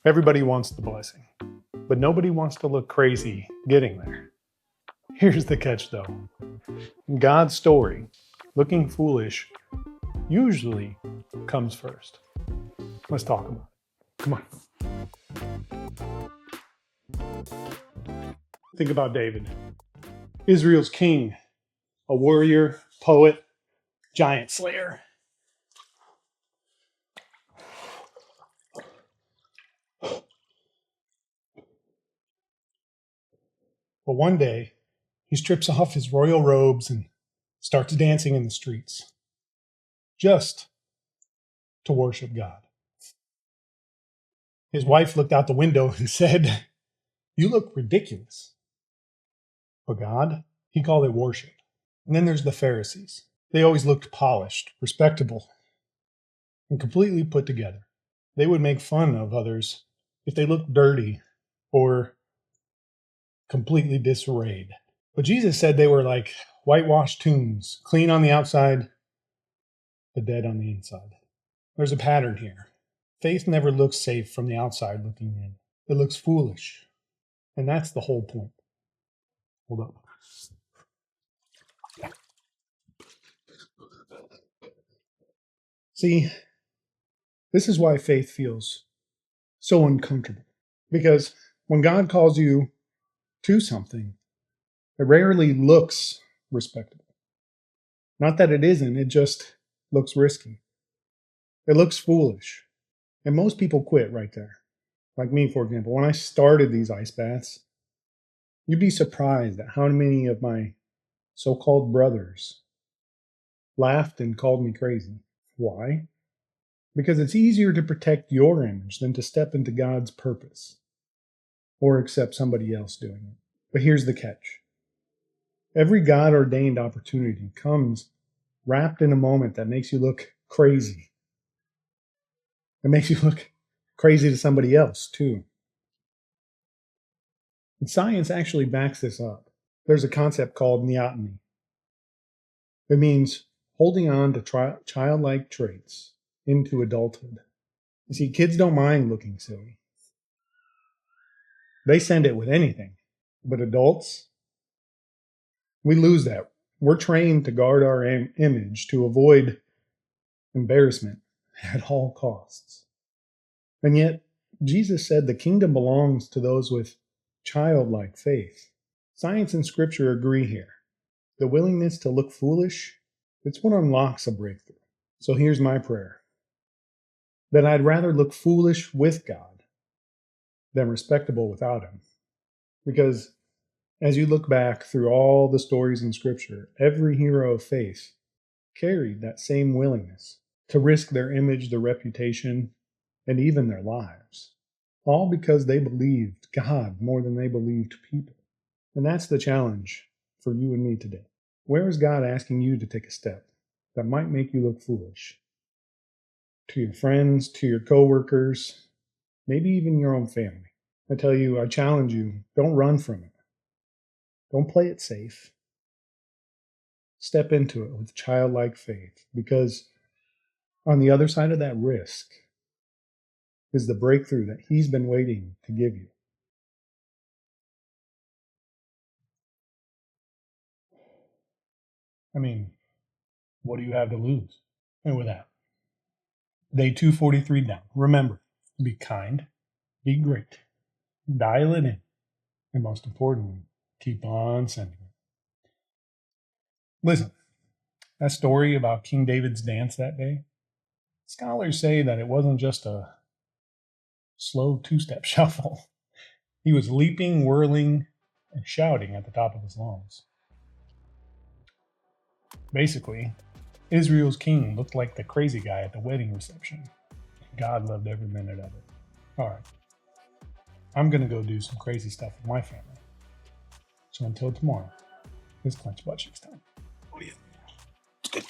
Everybody wants the blessing, but nobody wants to look crazy getting there. Here's the catch though. In God's story, looking foolish usually comes first. Let's talk about it. Come on. Think about David, Israel's king, a warrior, poet, giant slayer. But one day, he strips off his royal robes and starts dancing in the streets, just to worship God. His wife looked out the window and said, "You look ridiculous." But God, he called it worship. And then there's the Pharisees. They always looked polished, respectable, and completely put together. They would make fun of others if they looked dirty or completely disarrayed. But Jesus said they were like whitewashed tombs, clean on the outside, but dead on the inside. There's a pattern here. Faith never looks safe from the outside looking in. It looks foolish. And that's the whole point. Hold up. See, this is why faith feels so uncomfortable. Because when God calls you to something, it rarely looks respectable. Not that it isn't, it just looks risky. It looks foolish. And most people quit right there. Like me, for example, when I started these ice baths, you'd be surprised at how many of my so-called brothers laughed and called me crazy. Why? Because it's easier to protect your image than to step into God's purpose or accept somebody else doing it. But here's the catch. Every God-ordained opportunity comes wrapped in a moment that makes you look crazy. It makes you look crazy to somebody else, too. And science actually backs this up. There's a concept called neoteny. It means holding on to childlike traits into adulthood. You see, kids don't mind looking silly. They send it with anything. But adults, we lose that. We're trained to guard our image, to avoid embarrassment at all costs. And yet, Jesus said the kingdom belongs to those with childlike faith. Science and scripture agree here. The willingness to look foolish, it's what unlocks a breakthrough. So here's my prayer. That I'd rather look foolish with God than respectable without Him. Because as you look back through all the stories in scripture, every hero of faith carried that same willingness to risk their image, their reputation, and even their lives. All because they believed God more than they believed people. And that's the challenge for you and me today. Where is God asking you to take a step that might make you look foolish? To your friends, to your coworkers, maybe even your own family. I tell you, I challenge you, don't run from it. Don't play it safe. Step into it with childlike faith, because on the other side of that risk is the breakthrough that He's been waiting to give you. I mean, what do you have to lose? And with that, day 243 down. Remember, be kind, be great, dial it in, and most importantly, keep on sending it. Listen, that story about King David's dance that day, scholars say that it wasn't just a slow two-step shuffle. He was leaping, whirling, and shouting at the top of his lungs. Basically, Israel's king looked like the crazy guy at the wedding reception. God loved every minute of it. All right, I'm going to go do some crazy stuff with my family. So until tomorrow, it's Clench Butt Cheeks time. Oh yeah, it's good.